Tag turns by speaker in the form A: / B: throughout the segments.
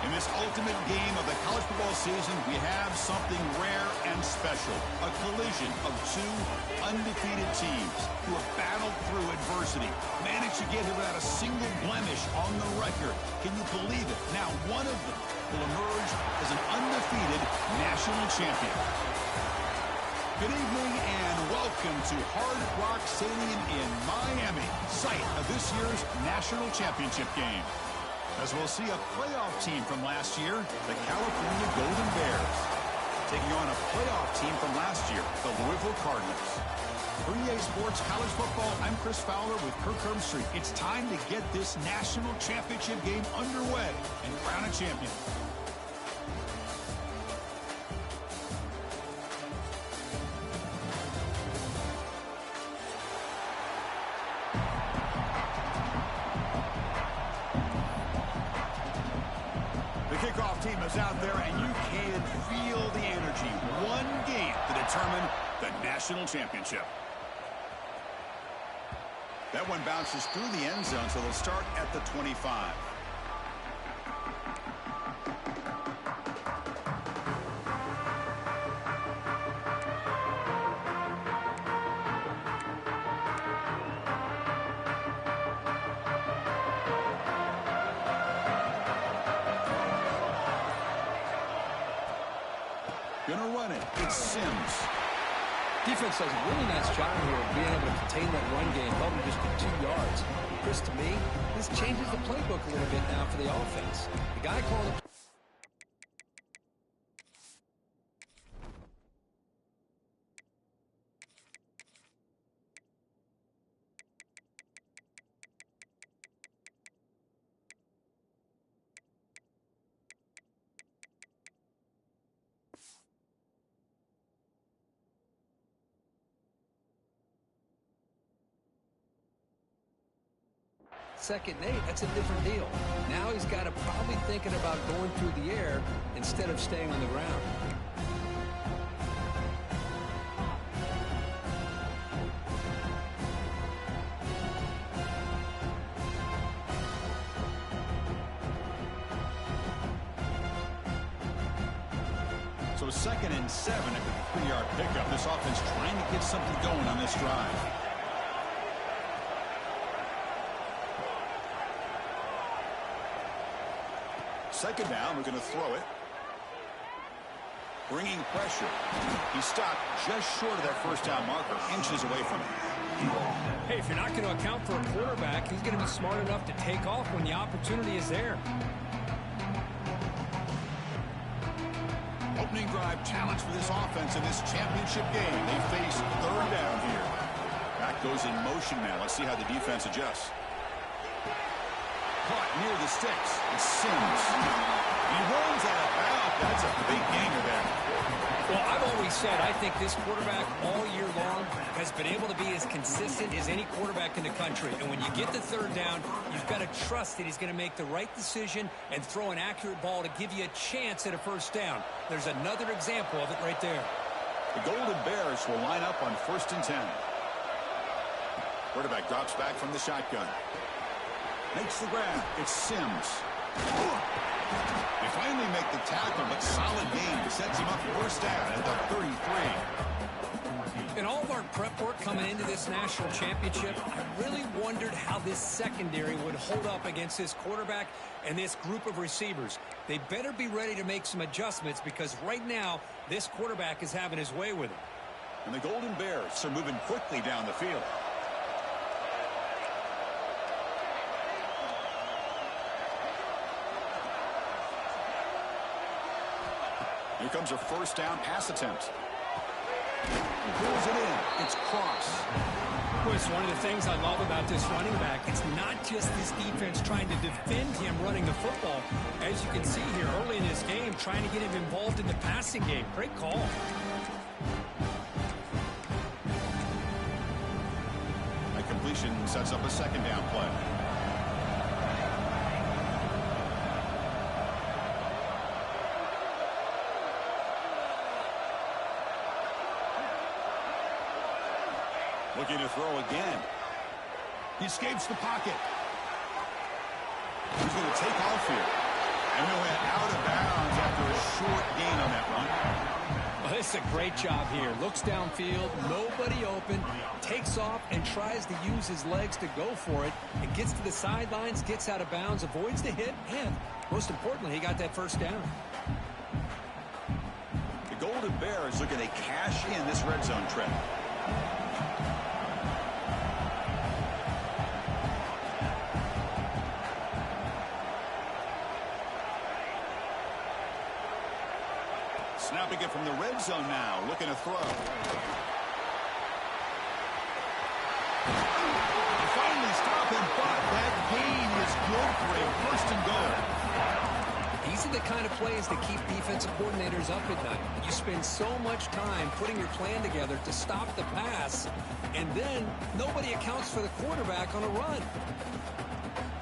A: In this ultimate game of the college football season, we have something rare and special. A collision of two undefeated teams who have battled through adversity, managed to get here without a single blemish on the record. Can you believe it? Now, one of them will emerge as an undefeated national champion. Good evening and welcome to Hard Rock Stadium in Miami, site of this year's national championship game. As we'll see a playoff team from last year, the California Golden Bears, taking on a playoff team from last year, the Louisville Cardinals. For EA Sports College Football, I'm Chris Fowler with Kirk Herbstreit. It's time to get this national championship game underway and crown a champion. Team is out there, and you can feel the energy. One game to determine the national championship. That one bounces through the end zone, so they'll start at the 25. Gonna run it. It's Sims.
B: Defense does a really nice job here of being able to contain that run game, held him just to 2 yards. Chris, to me, this changes the playbook a little bit now for the offense. The guy calling it. Second and 8, that's a different deal. Now he's got to probably thinking about going through the air instead of staying on the ground.
A: So 2nd and 7 at the 3-yard pickup. This offense trying to get something going on this drive. Second down, we're going to throw it. Bringing pressure. He stopped just short of that first down marker, inches away from it.
C: Hey, if you're not going to account for a quarterback, he's going to be smart enough to take off when the opportunity is there.
A: Opening drive challenge for this offense in this championship game. They face third down here. Back goes in motion now. Let's see how the defense adjusts. Caught near the sticks. It's Sims. He runs out of bounds. That's a big gainer there.
C: Well, I've always said I think this quarterback all year long has been able to be as consistent as any quarterback in the country. And when you get the third down, you've got to trust that he's going to make the right decision and throw an accurate ball to give you a chance at a first down. There's another example of it right there.
A: The Golden Bears will line up on 1st and 10. Quarterback drops back from the shotgun. Makes the grab. It's Sims. They finally make the tackle, but solid game. Sets him up first down at the 33.
C: In all of our prep work coming into this national championship, I really wondered how this secondary would hold up against this quarterback and this group of receivers. They better be ready to make some adjustments because right now, this quarterback is having his way with him.
A: And the Golden Bears are moving quickly down the field. Here comes a first down pass attempt. He pulls it in. It's Cross.
C: Well, it's one of the things I love about this running back. It's not just this defense trying to defend him running the football. As you can see here early in this game, trying to get him involved in the passing game. Great call.
A: That completion sets up a second down play. Looking to throw again. He escapes the pocket. He's going to take off here. And he went out of bounds after a short gain on that run.
C: Well, this is a great job here. Looks downfield, nobody open, takes off and tries to use his legs to go for it. It gets to the sidelines, gets out of bounds, avoids the hit, and most importantly, he got that first down.
A: The Golden Bears looking to cash in this red zone trip. Snapping it from the red zone now, looking to throw. They finally stop him, but that gain is good for a first and goal.
C: These are the kind of plays that keep defensive coordinators up at night. You spend so much time putting your plan together to stop the pass, and then nobody accounts for the quarterback on a run.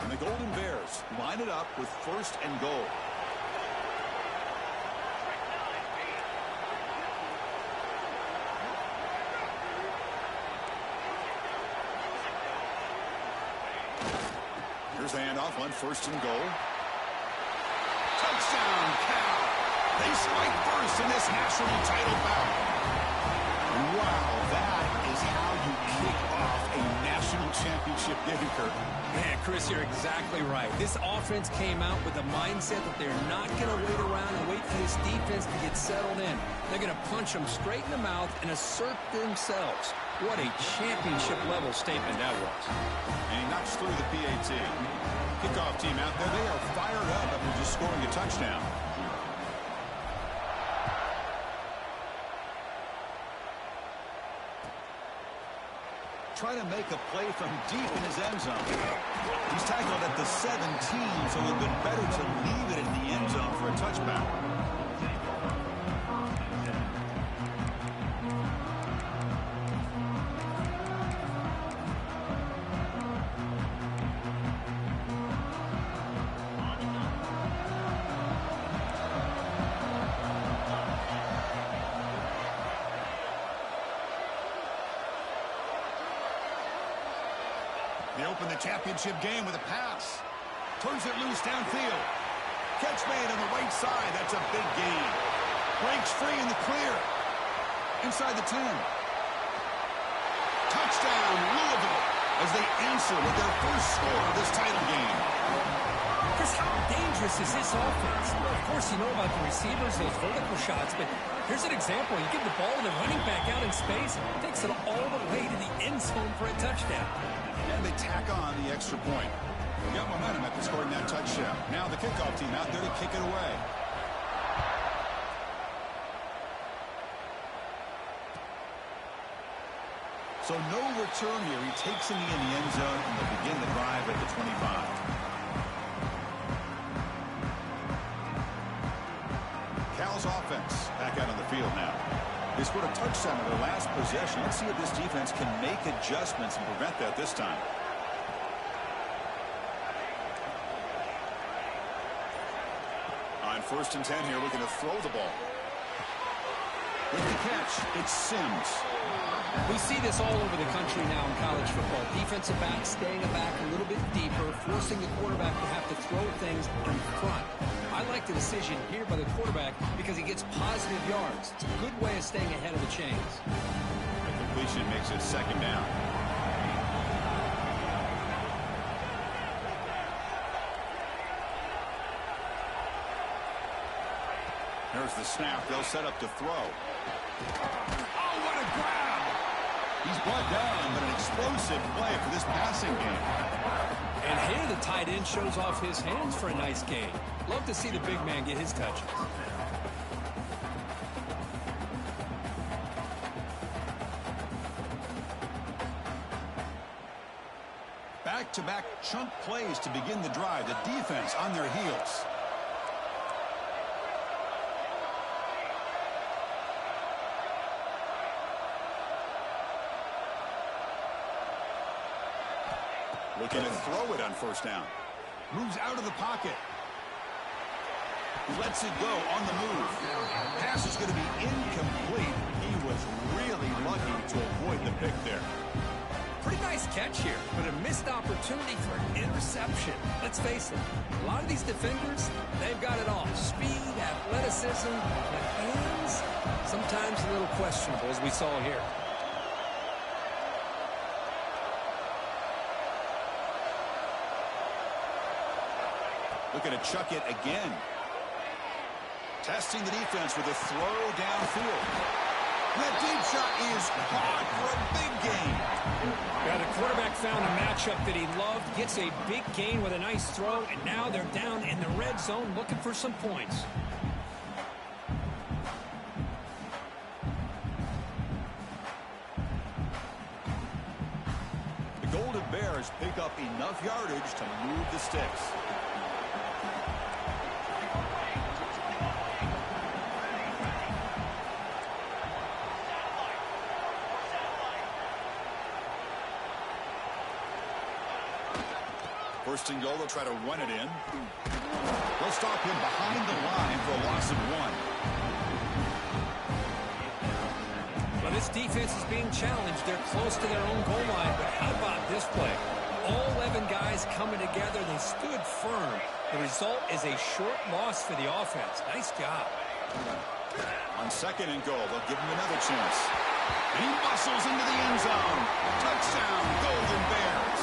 A: And the Golden Bears line it up with first and goal. Here's the handoff on first and goal. Touchdown, Cal. They strike first in this national title bout. Wow, that is how you kick off a national championship game, Kirk.
C: Man, Chris, you're exactly right. This offense came out with the mindset that they're not going to wait around and wait for this defense to get settled in. They're going to punch them straight in the mouth and assert themselves. What a championship-level statement that was.
A: And he knocks through the PAT. Kickoff team out there, they are fired up after just scoring a touchdown. Try to make a play from deep in his end zone. He's tackled at the 17, so it would have been better to leave it in the end zone for a touchback. They open the championship game with a pass. Turns it loose downfield. Catch made on the right side. That's a big gain. Breaks free in the clear. Inside the 10. Touchdown, Louisville, as they answer with their first score of this title game.
C: Chris, how dangerous is this offense? Well, of course, you know about the receivers, those vertical shots, but here's an example. You give the ball to the running back out in space, takes it all the way to the end zone for a touchdown.
A: And they tack on the extra point. They got momentum after scoring that touchdown. Now the kickoff team out there to kick it away. So no return here. He takes it in the end zone, and they'll begin the drive at the 25. Cal's offense back out on the field now. They scored a touchdown in their last possession. Let's see if this defense can make adjustments and prevent that this time. On first and 10 here, looking to throw the ball. With the catch, it's Sims.
C: We see this all over the country now in college football. Defensive backs staying back a little bit deeper, forcing the quarterback to have to throw things in front. I like the decision here by the quarterback because he gets positive yards. It's a good way of staying ahead of the chains.
A: The completion makes it second down. There's the snap. They'll set up to throw. Oh, what a grab! He's brought down, but an explosive play for this passing game.
C: And here the tight end shows off his hands for a nice gain. Love to see the big man get his touches.
A: Back-to-back chunk plays to begin the drive. The defense on their heels. Looking to throw it on first down. Moves out of the pocket. Lets it go on the move. Pass is going to be incomplete. He was really lucky to avoid the pick there.
C: Pretty nice catch here, but a missed opportunity for an interception. Let's face it, a lot of these defenders, they've got it all. Speed, athleticism, but hands, sometimes a little questionable, as we saw here.
A: Looking to chuck it again. Testing the defense with a throw downfield. That deep shot is caught for a big gain.
C: Yeah, the quarterback found a matchup that he loved, gets a big gain with a nice throw, and now they're down in the red zone looking for some points.
A: The Golden Bears pick up enough yardage to move the sticks. First and goal, they'll try to run it in. They'll stop him behind the line for a loss of 1.
C: Well, this defense is being challenged. They're close to their own goal line, but how about this play? All 11 guys coming together. They stood firm. The result is a short loss for the offense. Nice job.
A: On second and goal, they'll give him another chance. And he muscles into the end zone. Touchdown, Golden Bears.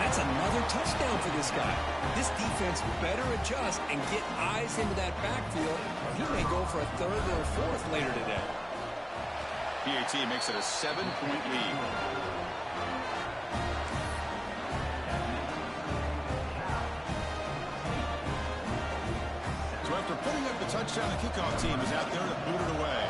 C: That's another touchdown for this guy. This defense better adjust and get eyes into that backfield, or he may go for a third or a fourth later today.
A: PAT makes it a 7-point lead. So after putting up the touchdown, the kickoff team is out there to boot it away.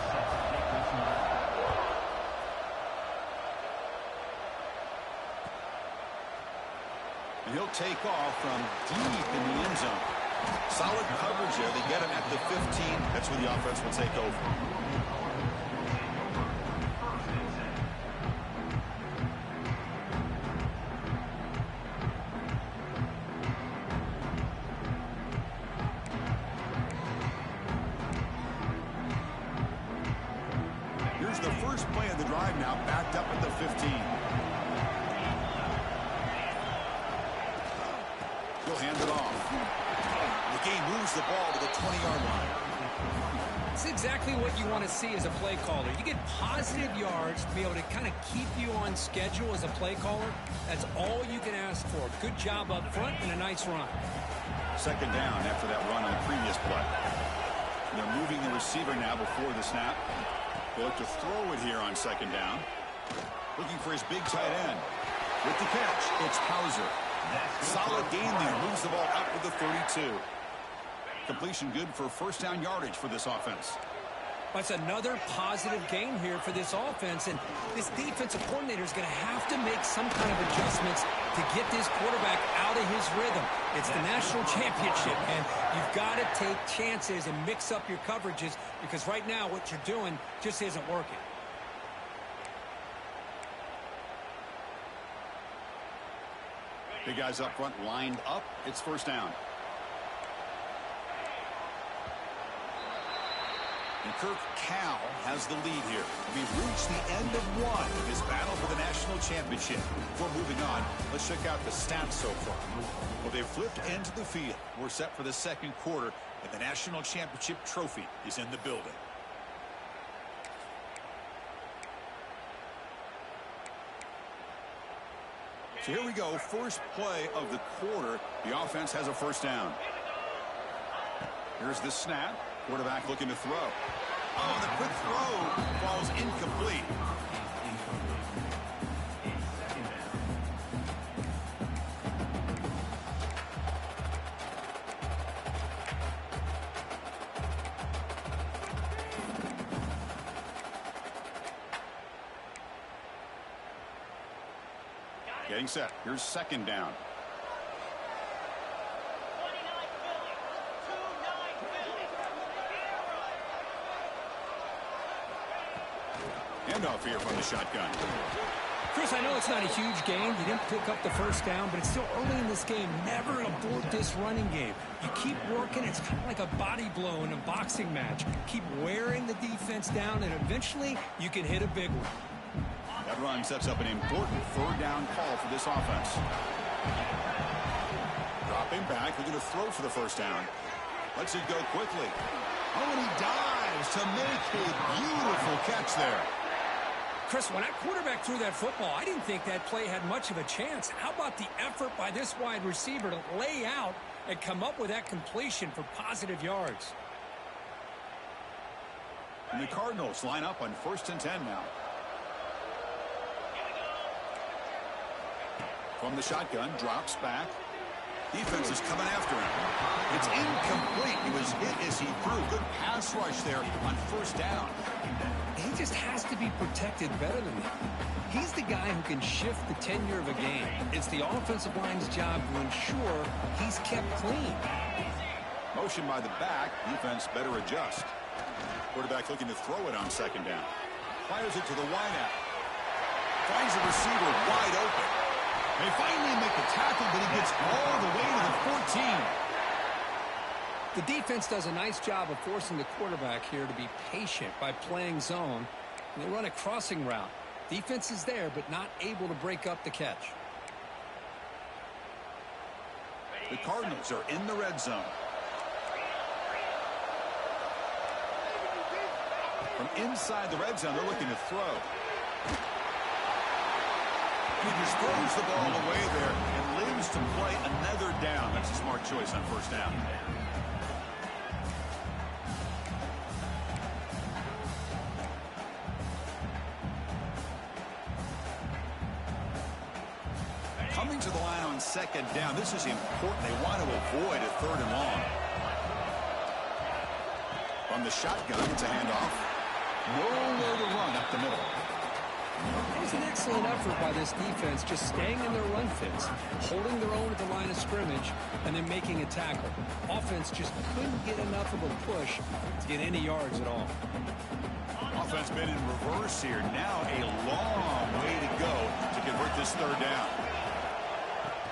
A: And he'll take off from deep in the end zone. Solid coverage there. They get him at the 15. That's where the offense will take over. Here's the first play of the drive now, backed up at the 15. He'll hand it off. The game moves the ball to the 20-yard line.
C: It's exactly what you want to see as a play caller. You get positive yards to be able to kind of keep you on schedule as a play caller. That's all you can ask for. Good job up front and a nice run.
A: Second down after that run on the previous play. They're moving the receiver now before the snap. They'll look to throw it here on second down. Looking for his big tight end. With the catch, it's Hauser. Solid gain there. Moves the ball up to the 32. Completion good for first down yardage for this offense.
C: That's another positive gain here for this offense, and this defensive coordinator is going to have to make some kind of adjustments to get this quarterback out of his rhythm. It's the national championship, and you've got to take chances and mix up your coverages, because right now what you're doing just isn't working.
A: Big guys up front lined up. It's first down. And Kirk Cal has the lead here. We've reached the end of one of his battle for the national championship. Before moving on, let's check out the stats so far. Well, they've flipped into the field. We're set for the second quarter, and the national championship trophy is in the building. So here we go. First play of the quarter. The offense has a first down. Here's the snap. Quarterback looking to throw. Oh, the quick throw falls incomplete. Getting set. Here's second down. Handoff here from the shotgun.
C: Chris, I know it's not a huge game. You didn't pick up the first down, but it's still early in this game. Never abort this running game. You keep working. It's kind of like a body blow in a boxing match. Keep wearing the defense down, and eventually you can hit a big one.
A: That run sets up an important third down call for this offense. Dropping back, looking to throw for the first down. Lets it go quickly. Oh, and he dives to make a beautiful catch there.
C: Chris, when that quarterback threw that football, I didn't think that play had much of a chance. How about the effort by this wide receiver to lay out and come up with that completion for positive yards?
A: And the Cardinals line up on 1st and 10 now. From the shotgun, drops back. Defense is coming after him. It's incomplete. He was hit as he threw. Good pass rush there on 1st down.
C: He just has to be protected better than that. He's the guy who can shift the tenure of a game. It's the offensive line's job to ensure he's kept clean.
A: Motion by the back. Defense better adjust. Quarterback looking to throw it on 2nd down. Fires it to the wideout. Finds the receiver wide open. They finally make the tackle, but he gets all the way to the 14.
C: The defense does a nice job of forcing the quarterback here to be patient by playing zone. And they run a crossing route. Defense is there, but not able to break up the catch.
A: The Cardinals are in the red zone. From inside the red zone, they're looking to throw. He just throws the ball away there and lives to play another down. That's a smart choice on 1st down. Coming to the line on 2nd down. This is important. They want to avoid a 3rd and long. From the shotgun, it's a handoff. Nowhere to run up the middle.
C: It was an excellent effort by this defense, just staying in their run fits, holding their own at the line of scrimmage, and then making a tackle. Offense just couldn't get enough of a push to get any yards at all.
A: Offense been in reverse here. Now a long way to go to convert this 3rd down.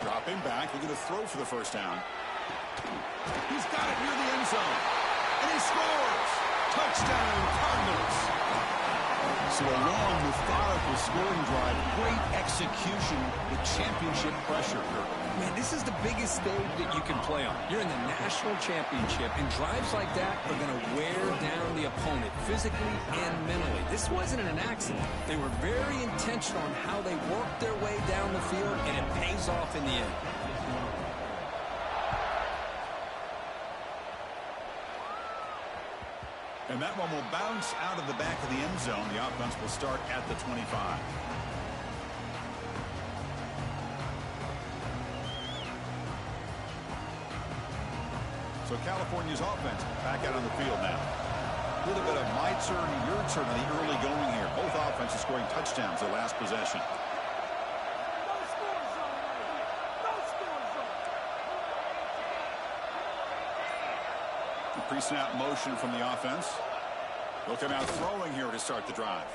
A: Dropping back, looking to throw for the first down. He's got it near the end zone. And he scores! Touchdown, Cardinals! So a long, methodical scoring drive. Great execution with championship pressure.
C: Man, this is the biggest stage that you can play on. You're in the national championship, and drives like that are going to wear down the opponent physically and mentally. This wasn't an accident. They were very intentional on how they worked their way down the field, and it pays off in the end.
A: And that one will bounce out of the back of the end zone. The offense will start at the 25. So California's offense back out on the field now. A little bit of my turn, your turn in the early going here. Both offenses scoring touchdowns their last possession. Pre-snap motion from the offense. They'll come out throwing here to start the drive.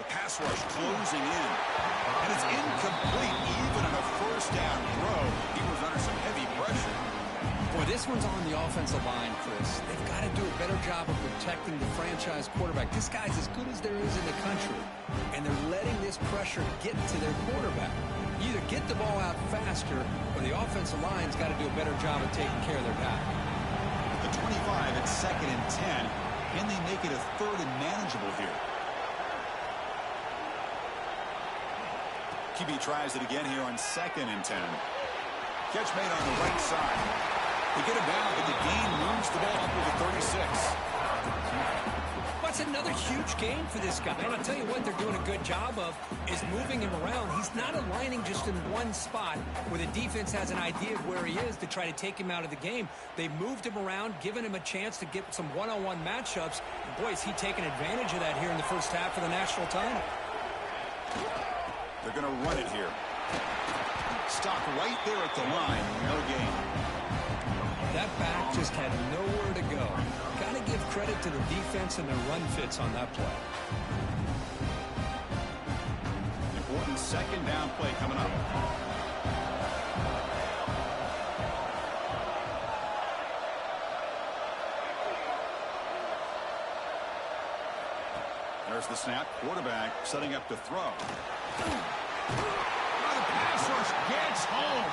A: The pass rush closing in. And it's incomplete even on a 1st down throw. He was under some heavy pressure.
C: Boy, this one's on the offensive line, Chris. They've got to do a better job of protecting the franchise quarterback. This guy's as good as there is in the country. And they're letting this pressure get to their quarterback. You either get the ball out faster, or the offensive line's got to do a better job of taking care of their guy.
A: The 25 at 2nd and 10. Can they make it a 3rd and manageable here? QB tries it again here on 2nd and 10. Catch made on the right side. They get it down, but the gain moves the ball up to the 36.
C: That's another huge game for this guy. And I'll tell you what they're doing a good job of is moving him around. He's not aligning just in one spot where the defense has an idea of where he is to try to take him out of the game. They've moved him around, given him a chance to get some one-on-one matchups. And boy, is he taking advantage of that here in the first half of the national title.
A: They're going to run it here. Stop right there at the line. No gain.
C: That back just had nowhere to go. Got to give credit to the defense and their run fits on that play.
A: Important 2nd down play coming up. There's the snap. Quarterback setting up to throw. The pass rush gets home.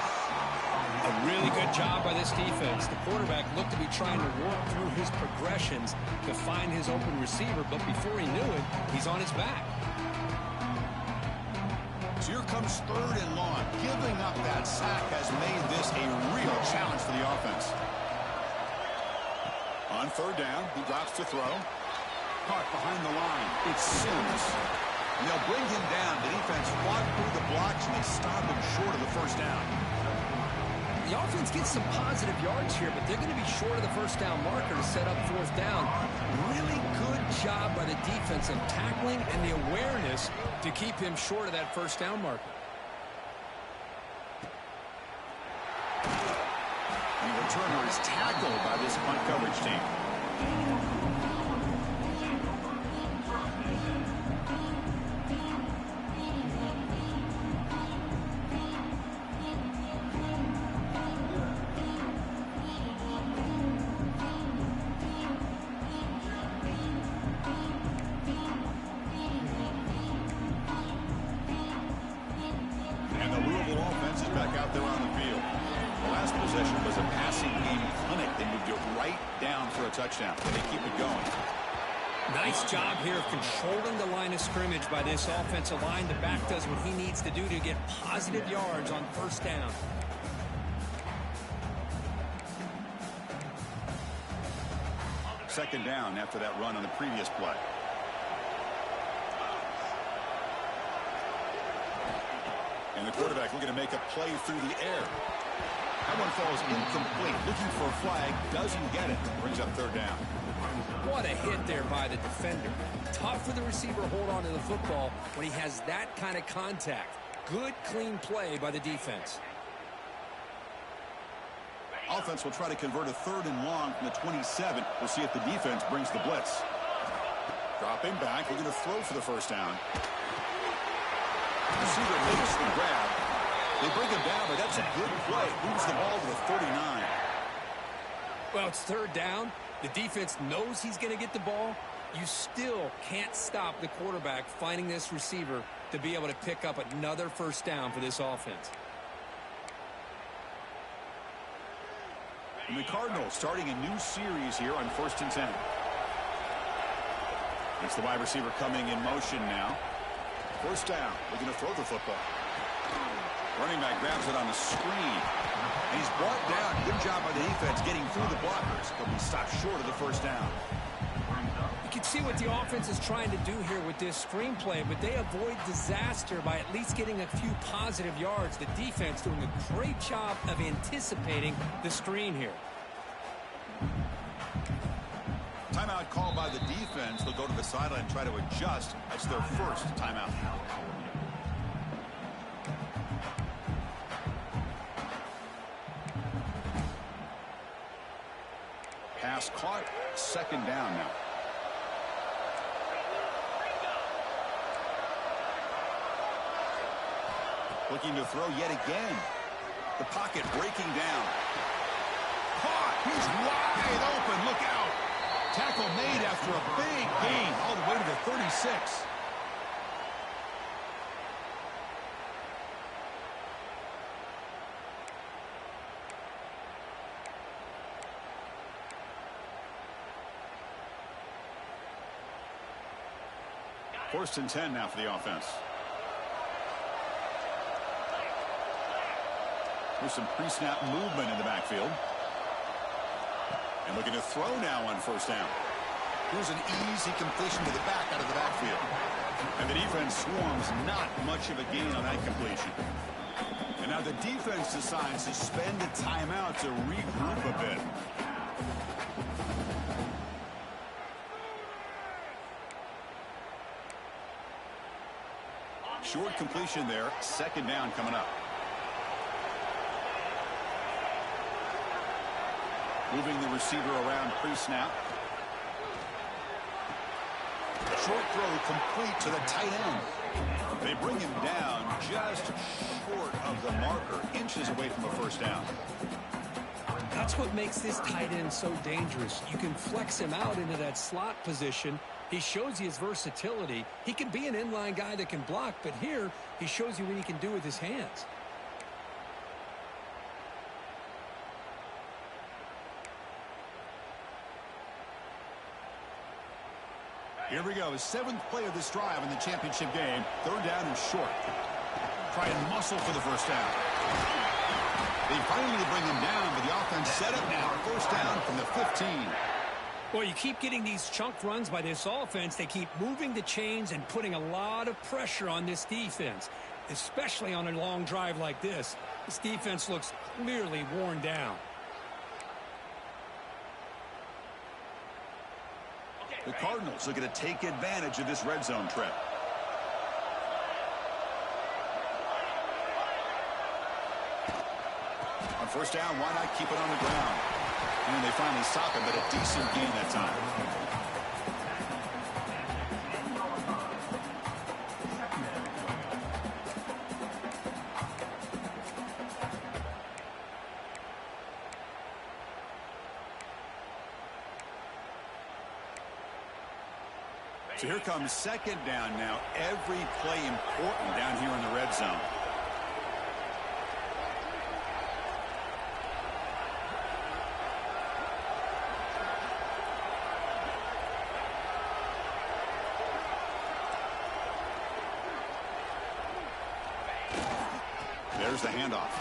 C: A really good job by this defense. The quarterback looked to be trying to work through his progressions to find his open receiver, but before he knew it, he's on his back.
A: So here comes 3rd and long. Giving up that sack has made this a real challenge for the offense. On 3rd down, he drops to throw. Caught behind the line. It's Sims. And they'll bring him down. The defense fought through the blocks, and they stop him short of the 1st down.
C: The offense gets some positive yards here, but they're going to be short of the 1st down marker to set up 4th down. Really good job by the defense of tackling and the awareness to keep him short of that 1st down marker.
A: The returner is tackled by this punt coverage team. Touchdown. They keep it going.
C: Nice job here of controlling the line of scrimmage by this offensive line. The back does what he needs to do to get positive yards on 1st down.
A: Second down after that run on the previous play. And the quarterback looking to make a play through the air. That one falls incomplete. Looking for a flag. Doesn't get it. Brings up 3rd down.
C: What a hit there by the defender. Tough for the receiver to hold on to the football when he has that kind of contact. Good, clean play by the defense.
A: Offense will try to convert a 3rd and long from the 27. We'll see if the defense brings the blitz. Dropping back. Looking to throw for the 1st down. Receiver makes the grab. They bring him down, but that's a good play. Moves the ball to the 39.
C: Well, it's 3rd down. The defense knows he's going to get the ball. You still can't stop the quarterback finding this receiver to be able to pick up another 1st down for this offense.
A: And the Cardinals starting a new series here on 1st and 10. It's the wide receiver coming in motion now. 1st down. Looking to throw the football. Running back grabs it on the screen. And he's brought down. Good job by the defense getting through the blockers. But he stopped short of the 1st down.
C: You can see what the offense is trying to do here with this screenplay, but they avoid disaster by at least getting a few positive yards. The defense doing a great job of anticipating the screen here.
A: Timeout called by the defense. They'll go to the sideline and try to adjust. That's their 1st timeout. Pass caught. 2nd down now. Looking to throw yet again. The pocket breaking down. Caught. He's wide open. Look out. Tackle made after a big gain all the way to the 36. First and 10 now for the offense. There's some pre-snap movement in the backfield. And looking to throw now on 1st down. Here's an easy completion to the back out of the backfield. And the defense swarms, not much of a gain on that completion. And now the defense decides to spend a timeout to regroup a bit. Short completion there. 2nd down coming up. Moving the receiver around pre-snap. Short throw complete to the tight end. They bring him down just short of the marker, inches away from a 1st down.
C: That's what makes this tight end so dangerous. You can flex him out into that slot position. He He shows you his versatility. He can be an inline guy that can block, but here he shows you what he can do with his hands.
A: Here we go. 7th play of this drive in the championship game. 3rd down and short. Try and muscle for the first down. They finally bring him down, but the offense set up now. 1st down from the 15.
C: Well, you keep getting these chunk runs by this offense. They keep moving the chains and putting a lot of pressure on this defense, especially on a long drive like this. This defense looks clearly worn down.
A: The Cardinals are going to take advantage of this red zone trip. On 1st down, why not keep it on the ground? And they finally stop it, but a decent gain that time. So here comes 2nd down now. Every play important down here in the red zone. There's the handoff.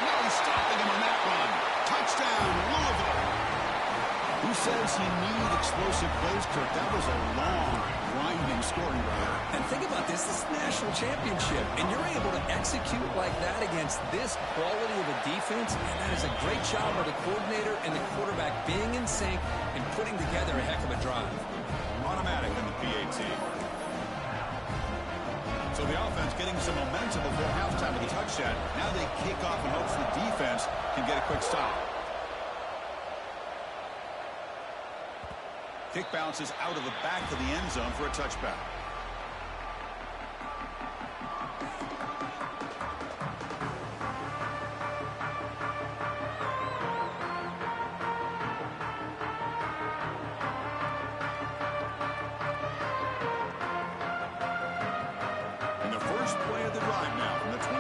A: No stopping him on that run. Touchdown, Louisville. Who says you need explosive plays, Kirk? That was a long, grinding scoring drive.
C: And think about this. This is a national championship, and you're able to execute like that against this quality of a defense, and that is a great job of the coordinator and the quarterback being in sync and putting together a heck of a drive.
A: Automatic in the PAT. So the offense getting some momentum before halftime with a touchdown. Now they kick off in hopes the defense can get a quick stop. Kick bounces out of the back of the end zone for a touchback. And the first play of the drive now from the 25.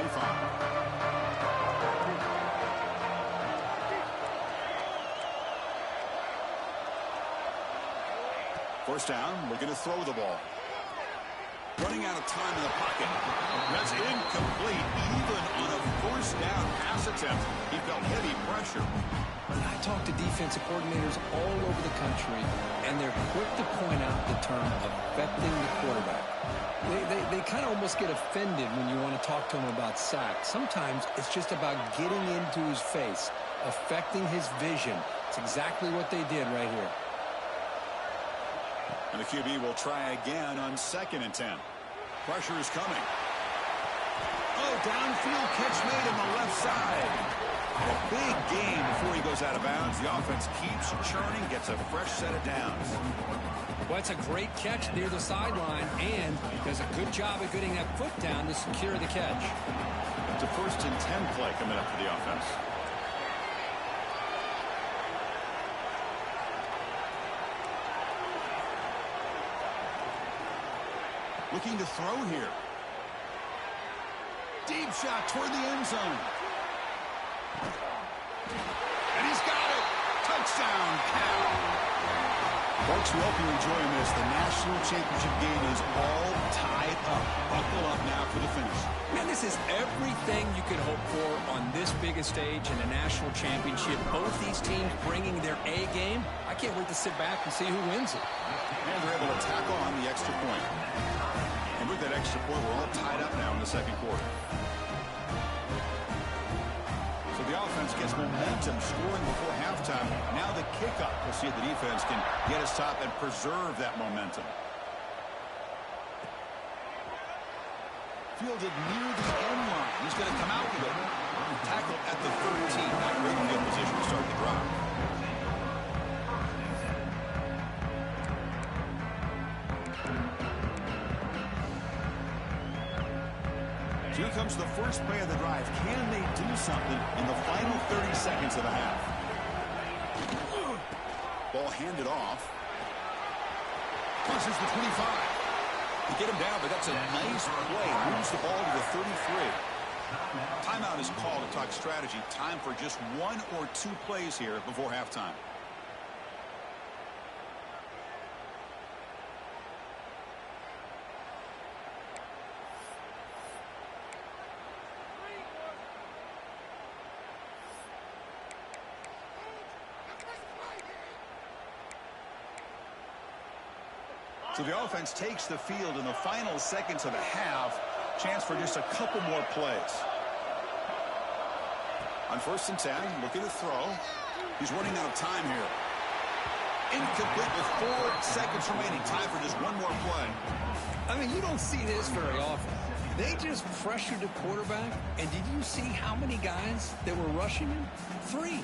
A: First down, looking to throw the ball. Running out of time in the pocket. That's incomplete. Even on a 1st down pass attempt, he felt heavy pressure.
C: I talk to defensive coordinators all over the country, and they're quick to point out the term affecting the quarterback. They kind of almost get offended when you want to talk to them about sacks. Sometimes it's just about getting into his face, affecting his vision. It's exactly what they did right here.
A: And the QB will try again on 2nd and 10. Pressure is coming. Oh, downfield catch made on the left side. A big gain before he goes out of bounds. The offense keeps churning, gets a fresh set of downs.
C: Well, it's a great catch near the sideline, and does a good job of getting that foot down to secure the catch.
A: It's a 1st and 10 play coming up for the offense. Looking to throw here. Deep shot toward the end zone. And he's got it. Touchdown, Cal. Folks, we hope you're enjoying this. The national championship game is all tied up. Buckle up now for the finish.
C: Man, this is everything you could hope for on this biggest stage in a national championship. Both these teams bringing their A game. I can't wait to sit back and see who wins it.
A: And they're able to tackle on the extra point. And with that extra point, we're all tied up now in the 2nd quarter. So the offense gets momentum scoring before halftime. Now the kickoff. We'll see if the defense can get a stop and preserve that momentum. Fielded near the end line. He's going to come out with it. Tackled at the 13. Not great field position to start the drive. So here comes the first play of the drive. Can they do something in the final 30 seconds of the half? Ball handed off. Crosses the 25. You get him down, but that's a nice play. Moves the ball to the 33. Timeout is called to talk strategy. Time for just 1 or 2 plays here before halftime. So the offense takes the field in the final seconds of the half. Chance for just a couple more plays. On 1st and 10, looking to throw. He's running out of time here. Incomplete with 4 seconds remaining. Time for just 1 more play.
B: I mean, you don't see this very often. They just pressured the quarterback, and did you see how many guys that were rushing him? 3.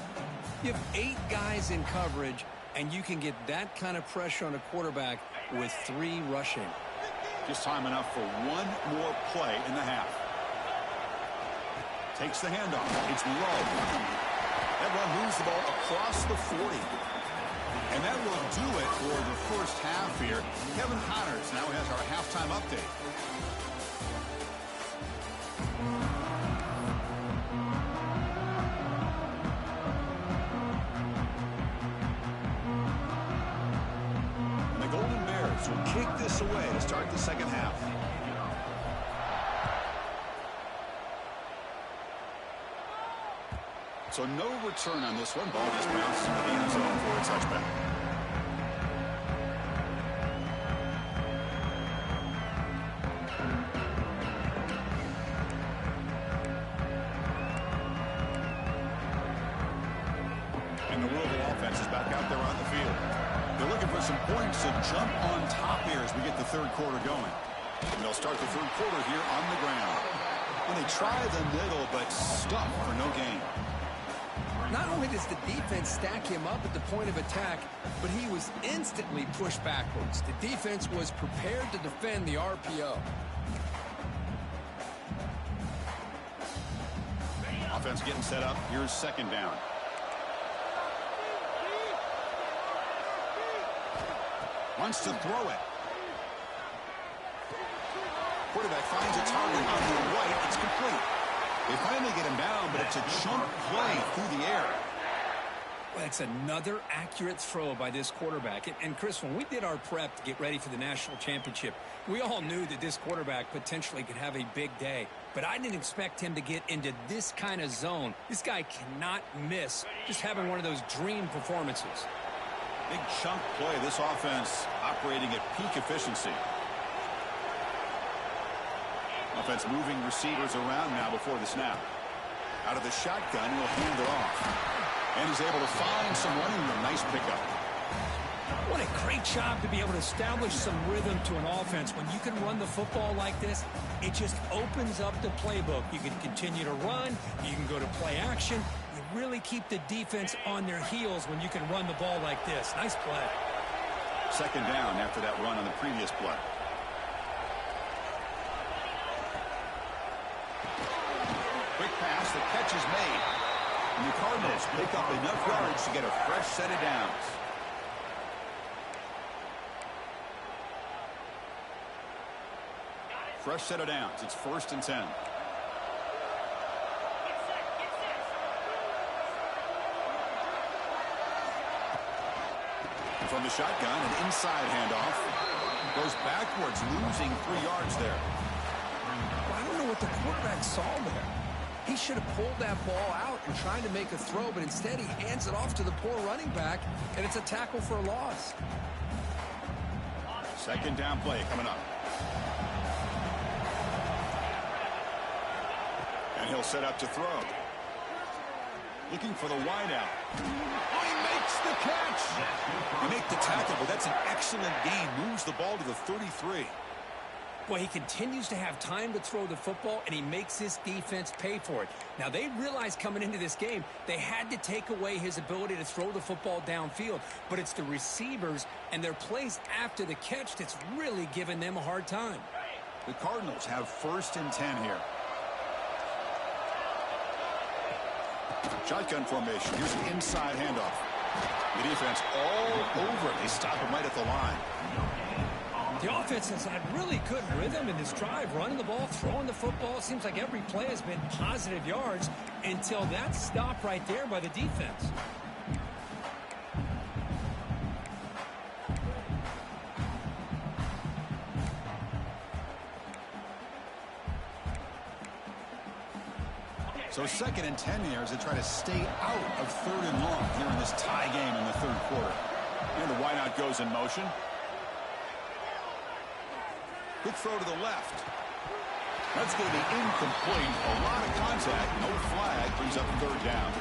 B: You have 8 guys in coverage, and you can get that kind of pressure on a quarterback with 3 rushing.
A: Just time enough for 1 more play in the half. Takes the handoff. It's low. That run moves the ball across the 40. And that will do it for the first half here. Kevin Connors now has our halftime update. Will kick this away to start the second half. So no return on this one. Ball just bounced into the end zone for a touchback. And the Louisville offense is back out there on the field. They're looking for some points to jump on top here as we get the third quarter going. And they'll start the third quarter here on the ground. And they try the middle, but stuck for no gain.
B: Not only does the defense stack him up at the point of attack, but he was instantly pushed backwards. The defense was prepared to defend the RPO.
A: Offense getting set up. Here's 2nd down. Wants to throw it. Quarterback finds a target on the right. It's complete. They finally get him down, but it's a jump play through the air.
B: Well, it's another accurate throw by this quarterback. And Chris, when we did our prep to get ready for the national championship, we all knew that this quarterback potentially could have a big day. But I didn't expect him to get into this kind of zone. This guy cannot miss just having one of those dream performances.
A: Big chunk play. This offense operating at peak efficiency. Offense moving receivers around now before the snap. Out of the shotgun, he'll hand it off. And he's able to find some running room. Nice pickup.
C: What a great job to be able to establish some rhythm to an offense. When you can run the football like this, it just opens up the playbook. You can continue to run. You can go to play action. You really keep the defense on their heels when you can run the ball like this. Nice play.
A: 2nd down after that run on the previous play. Quick pass. The catch is made. And the Cardinals pick up enough yards to get a fresh set of downs. Fresh set of downs. It's 1st and 10. From the shotgun, an inside handoff. Goes backwards, losing 3 yards there.
B: Well, I don't know what the quarterback saw there. He should have pulled that ball out and tried to make a throw, but instead he hands it off to the poor running back, and it's a tackle for a loss.
A: 2nd down play coming up. And he'll set up to throw. Looking for the wideout. Oh, he makes the catch. You make the tackle, but that's an excellent gain. Moves the ball to the 33.
C: Boy, he continues to have time to throw the football, and he makes this defense pay for it. Now, they realized coming into this game, they had to take away his ability to throw the football downfield. But it's the receivers and their plays after the catch that's really giving them a hard time.
A: The Cardinals have 1st and 10 here. Shotgun formation. Here's an inside handoff. The defense all over it. They stop him right at the line.
B: The offense has had really good rhythm in this drive, running the ball, throwing the football. It seems like every play has been positive yards until that stop right there by the defense.
A: So 2nd and 10 here as they try to stay out of 3rd and long here in this tie game in the 3rd quarter. And the wideout goes in motion. Quick throw to the left. That's going to be incomplete. A lot of contact. No flag. Brings up 3rd down.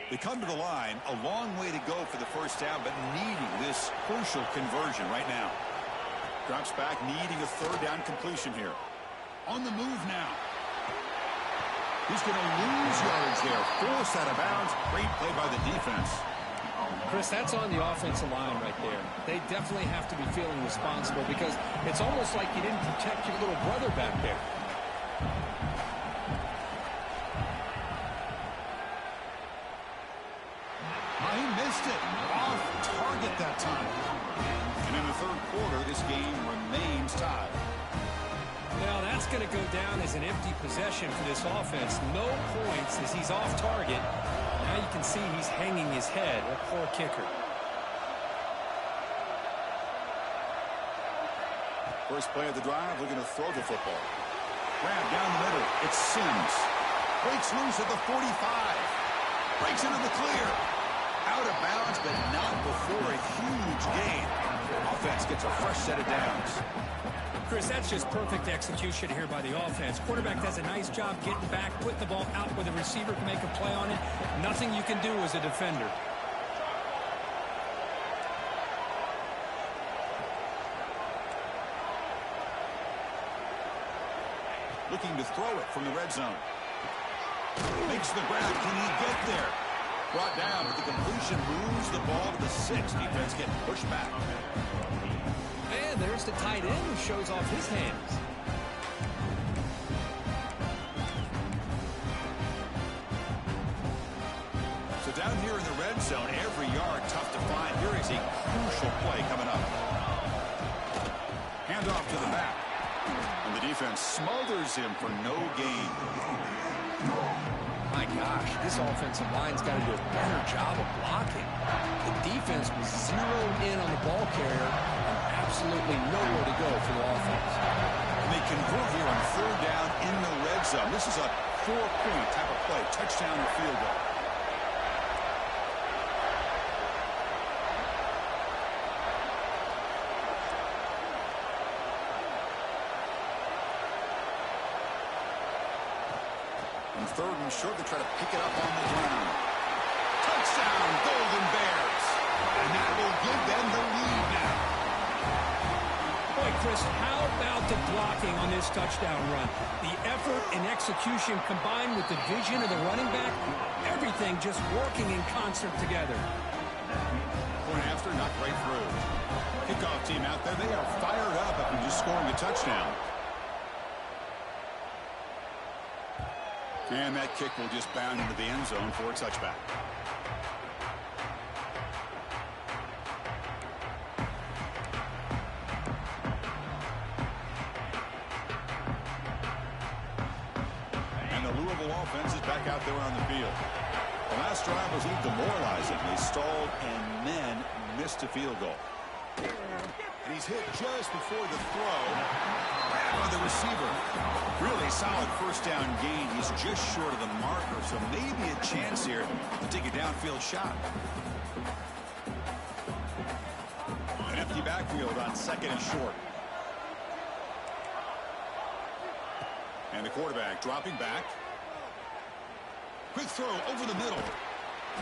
A: They come to the line, a long way to go for the 1st down, but needing this crucial conversion right now. Drops back, needing a 3rd down completion here. On the move now. He's going to lose yards there. Forced out of bounds. Great play by the defense.
B: Chris, that's on the offensive line right there. They definitely have to be feeling responsible because it's almost like you didn't protect your little brother back there.
A: He missed it. Off target that time. And in the 3rd quarter, this game remains tied.
B: Now that's going to go down as an empty possession for this offense. No points as he's off target. Now you can see he's hanging his head. A poor kicker.
A: First play of the drive, looking to throw the football. Grab down the middle. It's Sims. Breaks loose at the 45. Breaks into the clear. Out of bounds, but not before a huge gain. Offense gets a fresh set of downs.
B: Chris, that's just perfect execution here by the offense. Quarterback does a nice job getting back, putting the ball out where the receiver can make a play on it. Nothing you can do as a defender.
A: Looking to throw it from the red zone. Makes the grab. Can he get there? Brought down, but the completion moves the ball to the 6. Defense getting pushed back.
B: And there's the tight end who shows off his hands.
A: So down here in the red zone, every yard tough to find. Here is a crucial play coming up. Hand off to the back. And the defense smothers him for no gain.
B: My gosh, this offensive line's got to do a better job of blocking. The defense was zeroed in on the ball carrier and absolutely nowhere to go for the offense.
A: And they convert here on 3rd down in the red zone. This is a 4-point type of play, touchdown or field goal. And 3rd and short, they try to pick it up on the ground. Touchdown, Golden Bears. And that will give them the lead now.
B: Boy, Chris, how about the blocking on this touchdown run? The effort and execution combined with the vision of the running back, everything just working in concert together.
A: Point after, not right through. Kickoff team out there, they are fired up after just scoring a touchdown. And that kick will just bound into the end zone for a touchback. And the Louisville offense is back out there on the field. The last drive was a little demoralizing. They stalled and then missed a field goal. And he's hit just before the throw. Grab by the receiver. Really solid 1st down gain. He's just short of the marker, so maybe a chance here to take a downfield shot. An empty backfield on 2nd and short. And the quarterback dropping back. Quick throw over the middle.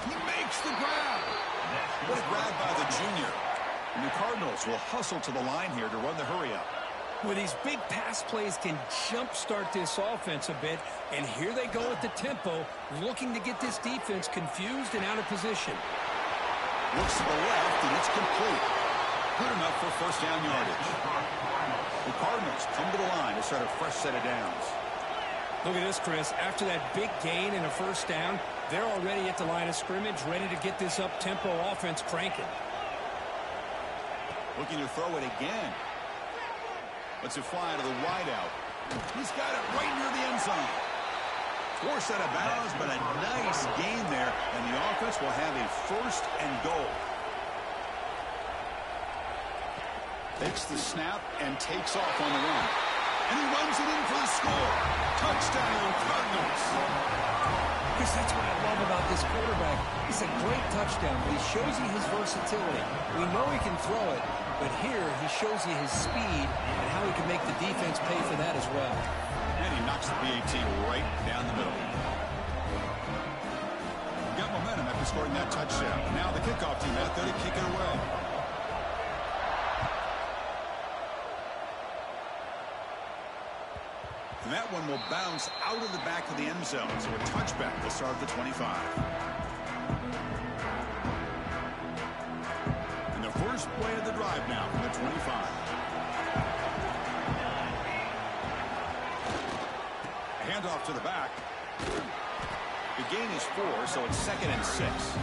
A: He makes the grab. What a grab by the junior. And the Cardinals will hustle to the line here to run the hurry up.
B: Well, these big pass plays can jumpstart this offense a bit, and here they go at the tempo, looking to get this defense confused and out of position.
A: Looks to the left, and it's complete. Good enough for first down yardage. The Cardinals come to the line to start a fresh set of downs.
B: Look at this, Chris. After that big gain and a first down, they're already at the line of scrimmage, ready to get this up-tempo offense cranking.
A: Looking to throw it again. Lets it fly to the wideout. He's got it right near the end zone. Forced out of bounds, but a nice gain there, and the offense will have a first and goal. Takes the snap and takes off on the run. And he runs it in for the score. Touchdown, Cardinals.
B: Chris, that's what I love about this quarterback. It's a great touchdown, but he shows you his versatility. We know he can throw it, but here he shows you his speed and how he can make the defense pay for that as well.
A: And he knocks the PAT right down the middle. Got momentum after scoring that touchdown. Now the kickoff team out there to kick it away. And that one will bounce out of the back of the end zone. So a touchback to start the 25. And the first play of the drive now from the 25. Handoff to the back. The gain is 4, so it's 2nd and 6.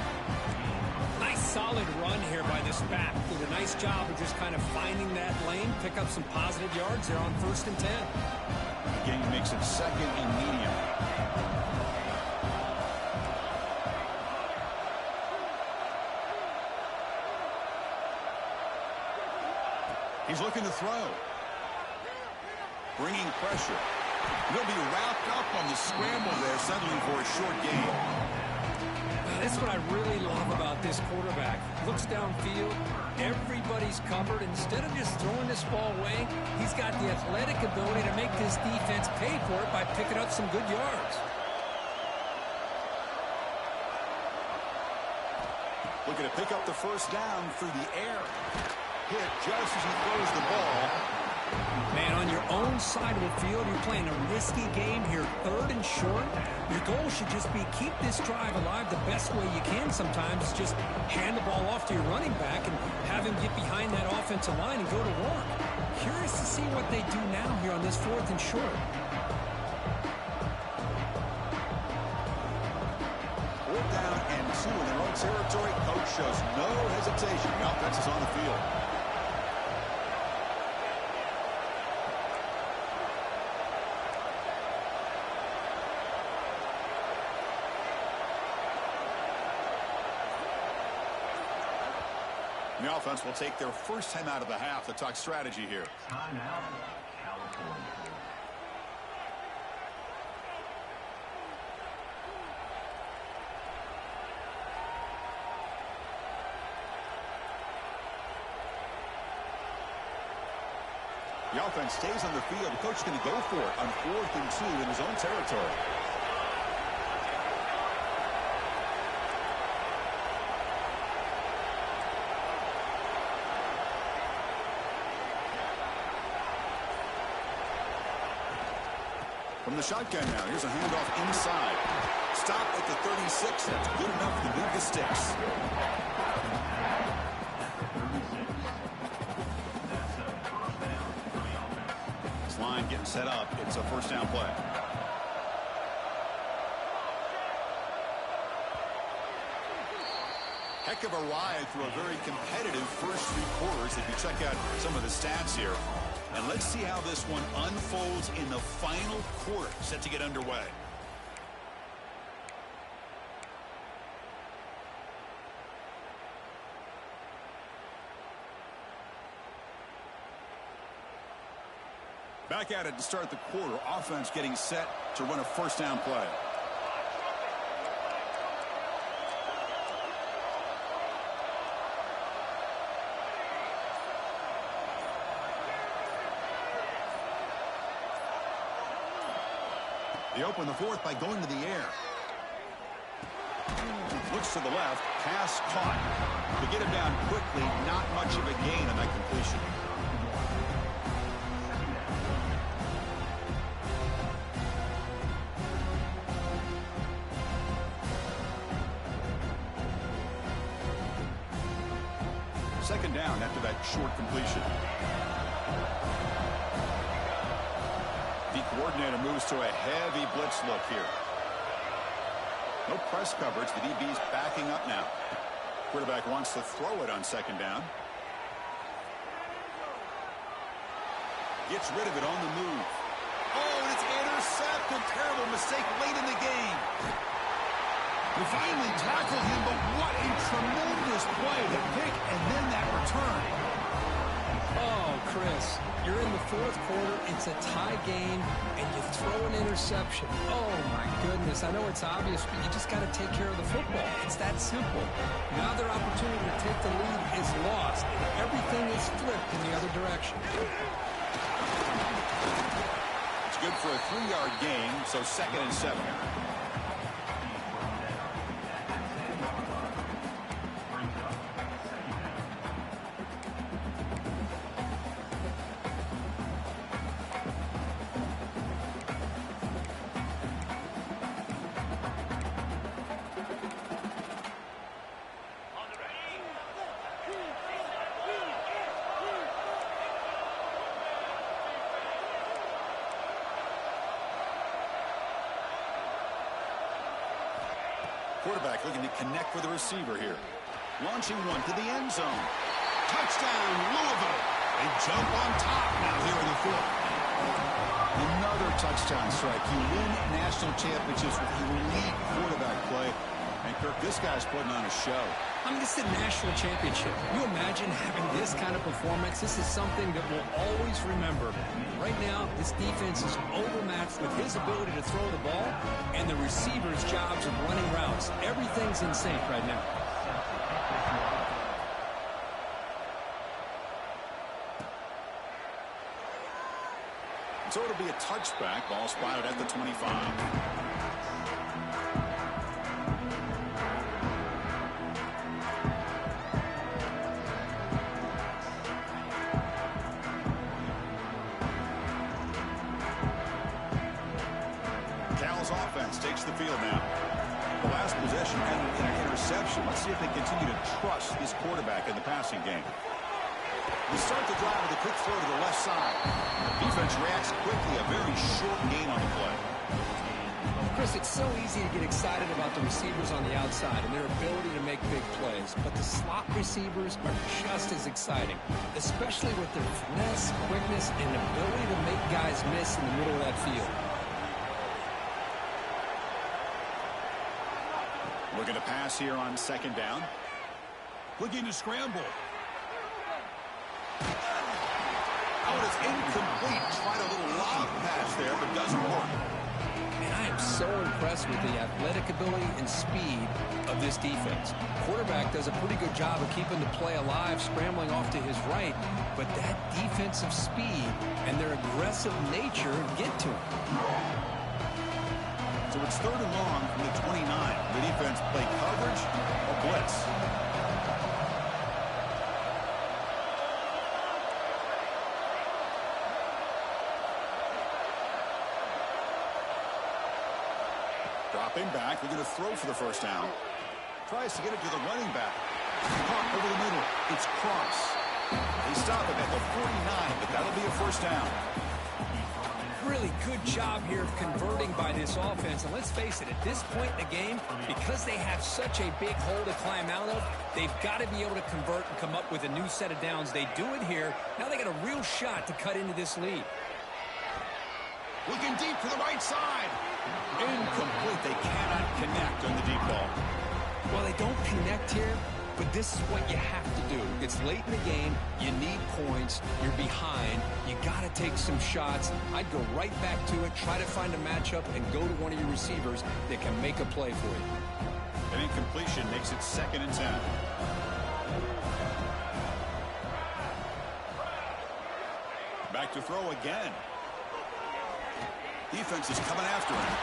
B: Nice solid run here by this back. Did a nice job of just kind of finding that lane, pick up some positive yards there on 1st and 10.
A: The gain makes it 2nd and medium. He's looking to throw. Bringing pressure. He'll be wrapped up on the scramble there, settling for a short gain.
B: That's what I really love about this quarterback. Looks downfield, everybody's covered. Instead of just throwing this ball away, he's got the athletic ability to make this defense pay for it by picking up some good yards.
A: Looking to pick up the first down through the air. Hit just as he throws the ball.
B: Man, on your own side of the field, you're playing a risky game here, 3rd and short. Your goal should just be keep this drive alive the best way you can sometimes. Just hand the ball off to your running back and have him get behind that offensive line and go to work. Curious to see what they do now here on this 4th and short.
A: 4th down and 2 in their own territory. Coach shows no hesitation. The offense is on the field. The offense will take their first time out of the half to talk strategy here.
D: Timeout, California.
A: The offense stays on the field. The coach is going to go for it on 4th and 2 in his own territory. From the shotgun now, here's a handoff inside. Stop at the 36. That's good enough to move the sticks. This line getting set up. It's a first down play. Heck of a ride through a very competitive first 3 quarters if you check out some of the stats here. And let's see how this one unfolds in the final quarter, set to get underway. Back at it to start the quarter. Offense getting set to run a first down play. They open the 4th by going to the air. Looks to the left. Pass caught. To get him down quickly, not much of a gain on that completion. Second down after that short completion. The coordinator moves to a heavy blitz look here. No press coverage. The DB's backing up now. Quarterback wants to throw it on second down. Gets rid of it on the move. Oh, and it's intercepted. Terrible mistake late in the game. We finally tackled him, but what a tremendous play. The pick and then that return.
B: Oh, Chris, you're in the fourth quarter. It's a tie game, and you throw an interception. Oh, my goodness. I know it's obvious, but you just got to take care of the football. It's that simple. Now their opportunity to take the lead is lost, and everything is flipped in the other direction.
A: It's good for a 3-yard gain, so 2nd and 7. Quarterback looking to connect with the receiver here. Launching one to the end zone. Touchdown, Louisville. They jump on top now here in the fourth. Another touchdown strike. You win national championships with elite quarterback play. And, Kirk, this guy's putting on a show.
B: I mean, this is a national championship. Can you imagine having this kind of performance? This is something that we'll always remember. Right now, this defense is overmatched with his ability to throw the ball and the receivers' jobs of running routes. Everything's in sync right now.
A: So it'll be a touchback. Ball spotted at the 25. Offense takes the field now. The last possession ended in an interception. Let's see if they continue to trust this quarterback in the passing game. We start the drive with a quick throw to the left side. Defense reacts quickly. A very short gain on the play.
B: Chris, it's so easy to get excited about the receivers on the outside and their ability to make big plays, but the slot receivers are just as exciting, especially with their finesse, quickness, and ability to make guys miss in the middle of that field.
A: Looking to pass here on second down. Looking to scramble. Oh, it's incomplete. Tried a little lob pass there, but doesn't work.
B: And I am so impressed with the athletic ability and speed of this defense. Quarterback does a pretty good job of keeping the play alive, scrambling off to his right, but that defensive speed and their aggressive nature get to him.
A: So it's 3rd and long from the 29. The defense play coverage or blitz. Dropping back, looking to throw for the first down. Tries to get it to the running back. Caught over the middle. It's Cross. They stop him at the 49, but that'll be a first down.
B: Really good job here of converting by this offense. And let's face it, at this point in the game, because they have such a big hole to climb out of, they've got to be able to convert and come up with a new set of downs. They do it here. Now they got a real shot to cut into this lead.
A: Looking deep to the right side. Incomplete. They cannot connect on the deep ball.
B: Well, they don't connect here, but this is what you have to do. It's late in the game. You need points. You're behind. You got to take some shots. I'd go right back to it, try to find a matchup, and go to one of your receivers that can make a play for you.
A: An incompletion makes it 2nd and 10. Back to throw again. Defense is coming after him.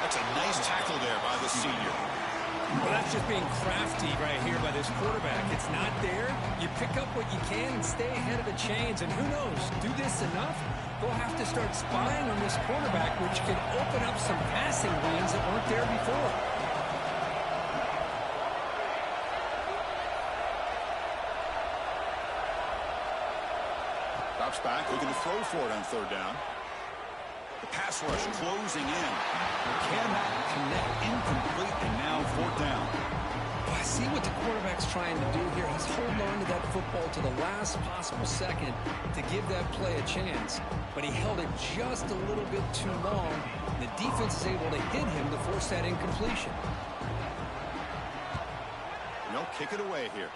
A: That's a nice tackle there by the senior.
B: Well, that's just being crafty right here by this quarterback. It's not there. You pick up what you can and stay ahead of the chains. And who knows, do this enough, they'll have to start spying on this quarterback, which can open up some passing lanes that weren't there before.
A: looking to throw for it on third down. The pass rush closing in. Cannot connect. Incomplete, and now fourth down.
B: Well, I see what the quarterback's trying to do here. He's holding on to that football to the last possible second to give that play a chance. But he held it just a little bit too long. The defense is able to hit him to force that incompletion.
A: They'll kick it away here.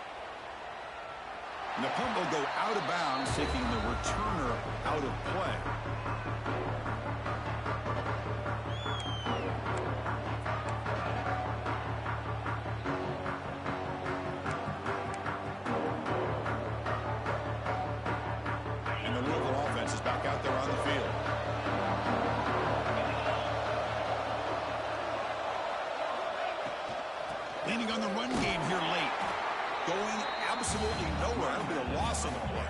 A: And the punt will go out of bounds, taking the returner out of play. And the Louisville offense is back out there on the field. Leaning on the run game here late. Going absolutely nowhere. That'll be a loss on the play.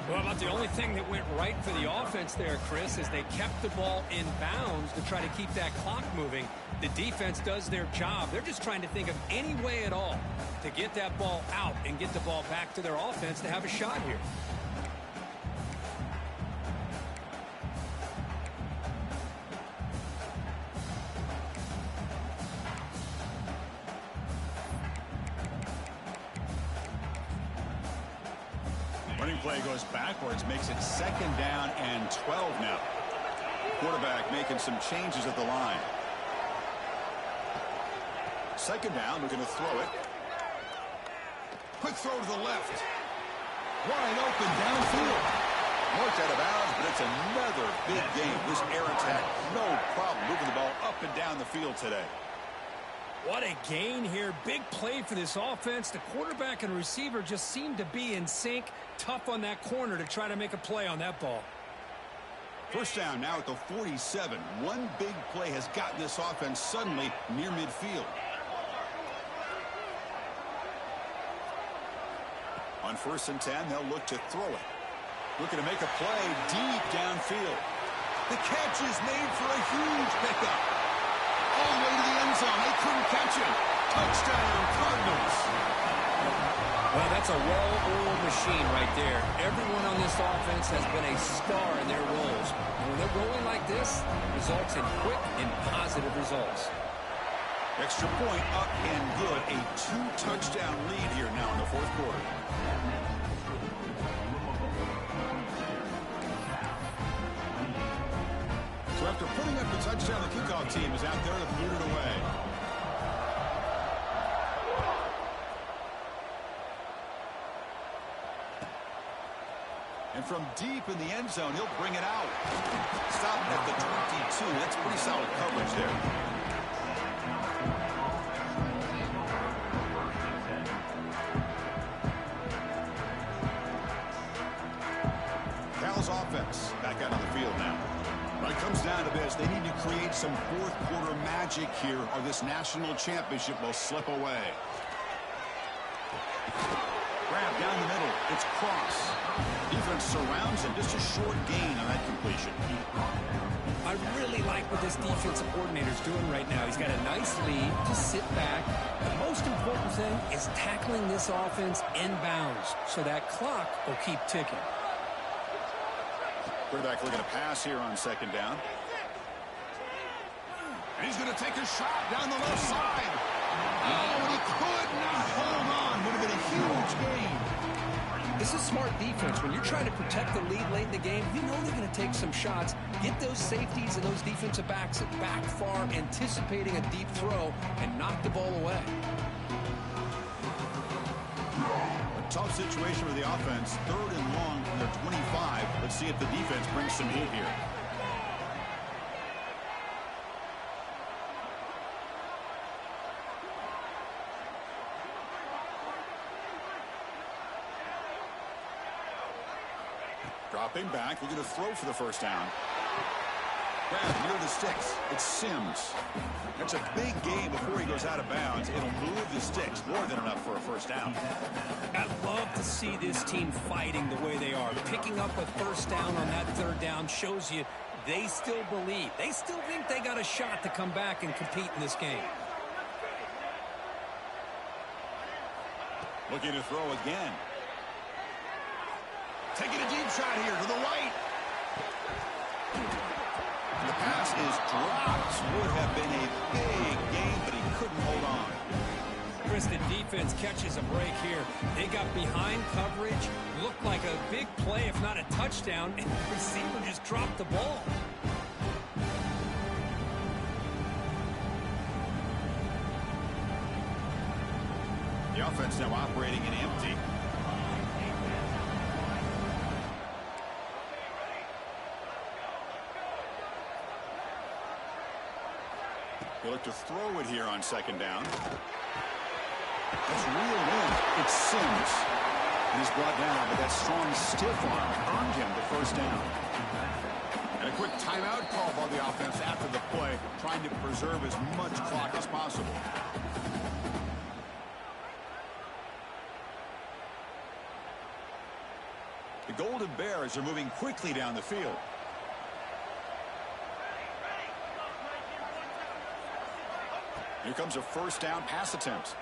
B: Well, about the only thing that went right for the offense there, Chris, is they kept the ball in bounds to try to keep that clock moving. The defense does their job. They're just trying to think of any way at all to get that ball out and get the ball back to their offense to have a shot here.
A: Running play goes backwards, makes it second down and 12 now. Quarterback making some changes at the line. Second down, we're going to throw it. Quick throw to the left. Wide open downfield. Marked out of bounds, but it's another big game. This air attack, no problem moving the ball up and down the field today.
B: What a gain here. Big play for this offense. The quarterback and receiver just seem to be in sync. Tough on that corner to try to make a play on that ball.
A: First down now at the 47. One big play has gotten this offense suddenly near midfield. On 1st and 10, they'll look to throw it. Looking to make a play deep downfield. The catch is made for a huge pickup. All the way to the end zone. They couldn't catch him. Touchdown, Cardinals.
B: Well, that's a well-oiled machine right there. Everyone on this offense has been a star in their roles. And when they're rolling like this, it results in quick and positive results.
A: Extra point up and good. A 2-touchdown lead here now in the fourth quarter. So after putting up the touchdown, the kickoff team is out there to boot it away. And from deep in the end zone, he'll bring it out. Stop at the 22. That's pretty solid coverage there. Cal's offense back out on the field now. When it comes down to this, they need to create some fourth quarter magic here or this national championship will slip away. Grab down the middle. It's Cross. Defense surrounds him. Just a short gain on that completion.
B: I really like what this defensive coordinator's doing right now. He's got a nice lead to sit back. The most important thing is tackling this offense inbounds so that clock will keep ticking.
A: Quarterback looking to pass here on second down. And he's going to take a shot down the left side. Oh, and he could not hold on. Would have been a huge gain.
B: This is smart defense. When you're trying to protect the lead late in the game, you know they're going to take some shots. Get those safeties and those defensive backs back far, anticipating a deep throw, and knock the ball away.
A: A tough situation for the offense. Third and long from their 25. Let's see if the defense brings some heat here. Dropping back, we're going to throw for the first down. Grab near the sticks. It's Sims. That's a big gain before he goes out of bounds. It'll move the sticks. More than enough for a first down.
B: I love to see this team fighting the way they are. Picking up a first down on that third down shows you they still believe. They still think they got a shot to come back and compete in this game.
A: Looking to throw again. Taking a deep shot here to the right. The pass is dropped. Would have been a big gain, but he couldn't hold on.
B: Chris, the defense catches a break here. They got behind coverage. Looked like a big play, if not a touchdown, and the receiver just dropped the ball.
A: The offense now operating in empty. They look to throw it here on second down. That's real wind. It's Sims. And he's brought down, but that strong stiff arm earned him the first down. And a quick timeout call by the offense after the play, trying to preserve as much clock as possible. The Golden Bears are moving quickly down the field. Here comes a first down pass attempt.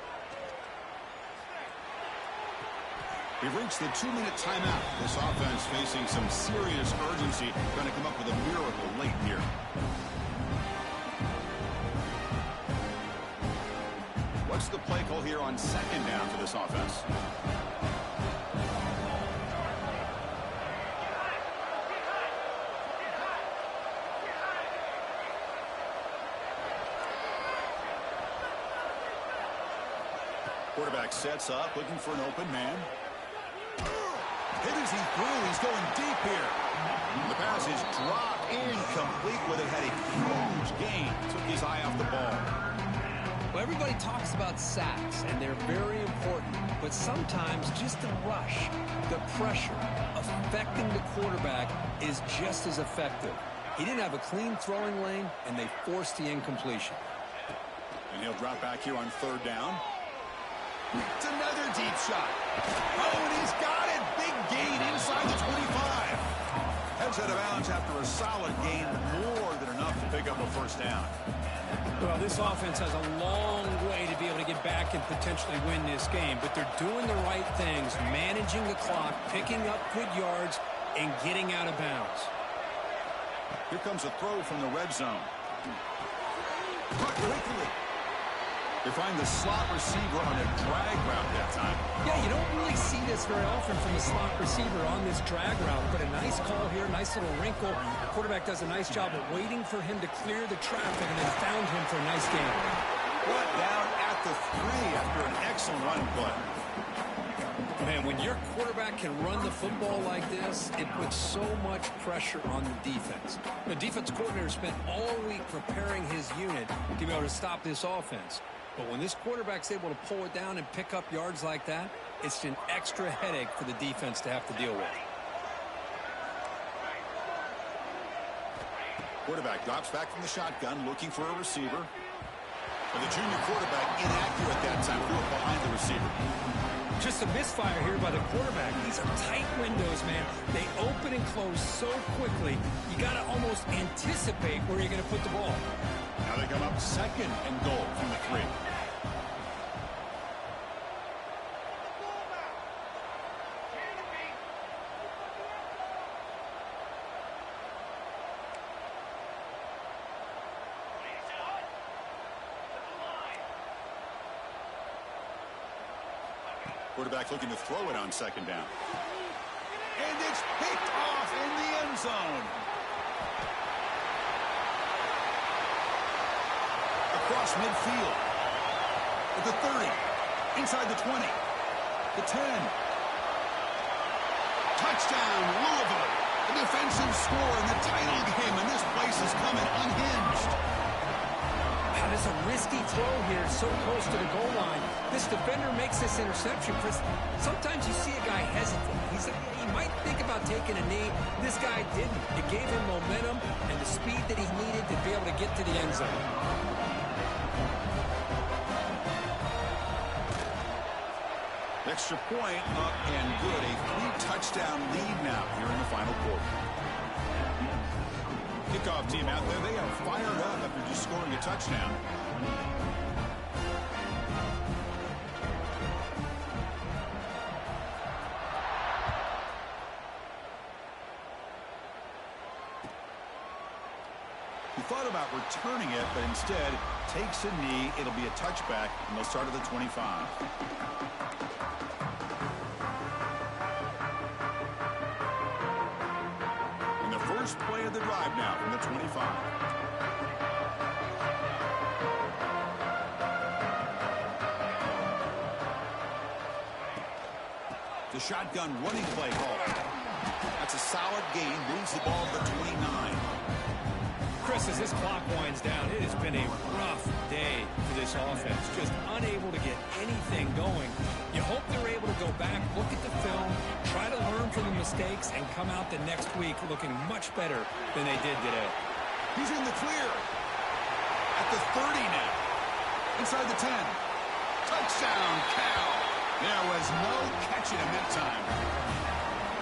A: We've reached the 2-minute timeout. This offense facing some serious urgency, trying to come up with a miracle late here. What's the play call here on second down for this offense? Quarterback sets up, looking for an open man. Hit as he threw. He's going deep here. The pass is dropped, incomplete with it. Had a huge gain. Took his eye off the ball.
B: Well, everybody talks about sacks, and they're very important. But sometimes just the rush, the pressure, affecting the quarterback is just as effective. He didn't have a clean throwing lane, and they forced the incompletion.
A: And he'll drop back here on third down. It's another deep shot. Oh, and he's got it. Big gain inside the 25. Heads out of bounds after a solid gain, more than enough to pick up a first down.
B: Well, this offense has a long way to be able to get back and potentially win this game, but they're doing the right things, managing the clock, picking up good yards, and getting out of bounds.
A: Here comes a throw from the red zone. Caught quickly. They find the slot receiver on a drag route that time.
B: Yeah, you don't really see this very often from a slot receiver on this drag route, but a nice call here, nice little wrinkle. The quarterback does a nice job of waiting for him to clear the traffic and then found him for a nice gain.
A: Brought down at the 3 after an excellent running play.
B: Man, when your quarterback can run the football like this, it puts so much pressure on the defense. The defense coordinator spent all week preparing his unit to be able to stop this offense. But when this quarterback's able to pull it down and pick up yards like that, it's an extra headache for the defense to have to deal with.
A: Quarterback drops back from the shotgun, looking for a receiver. But the junior quarterback inaccurate that time, threw it behind the receiver.
B: Just a misfire here by the quarterback. These are tight windows, man. They open and close so quickly, you got to almost anticipate where you're going to put the ball.
A: Now they come up second and goal from the 3. Quarterback looking to throw it on second down. And it's picked off in the end zone. Across midfield. At the 30. Inside the 20. The 10. Touchdown, Louisville. A defensive score in the title game, and this place is coming unhinged.
B: Wow, there's a risky throw here so close to the goal line. This defender makes this interception, Chris. Sometimes you see a guy hesitate. He might think about taking a knee. This guy didn't. It gave him momentum and the speed that he needed to be able to get to the end zone.
A: Extra point up and good. A 3-touchdown lead now here in the final quarter. Kickoff team out there. They are fired up after just scoring a touchdown. He thought about returning it, but instead takes a knee. It'll be a touchback, and they'll start at the 25. And the first play of the drive now from the 25. The shotgun running play call. That's a solid gain. Moves the ball to the 29.
B: Chris, as this clock winds down, it has been a rough day for this offense. Just unable to get anything going. You hope they're able to go back, look at the film, try to learn from the mistakes, and come out the next week looking much better than they did today.
A: He's in the clear. At the 30 now. Inside the 10. Touchdown, Cal. There was no catching him that time.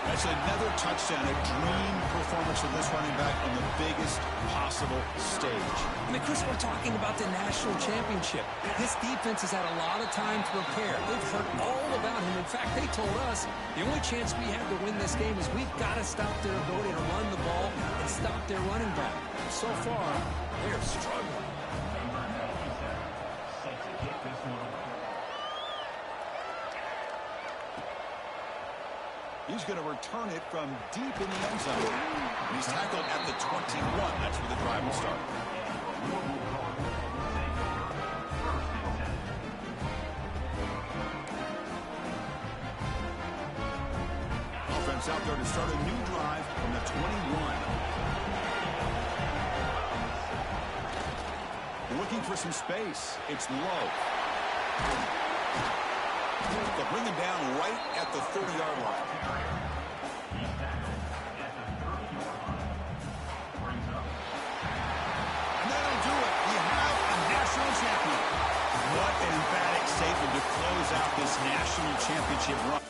A: That's another touchdown, a dream performance from this running back on the biggest possible stage.
B: I mean, Chris, we're talking about the national championship. This defense has had a lot of time to prepare. They've heard all about him. In fact, they told us the only chance we have to win this game is we've got to stop their ability to run the ball and stop their running back. So far, they're struggling.
A: He's going to return it from deep in the end zone. And he's tackled at the 21. That's where the drive will start. Offense out there to start a new drive from the 21. Looking for some space. It's low. They'll bring him down right at the 30-yard line. And that'll do it. We have a national champion. What an emphatic statement to close out this national championship run.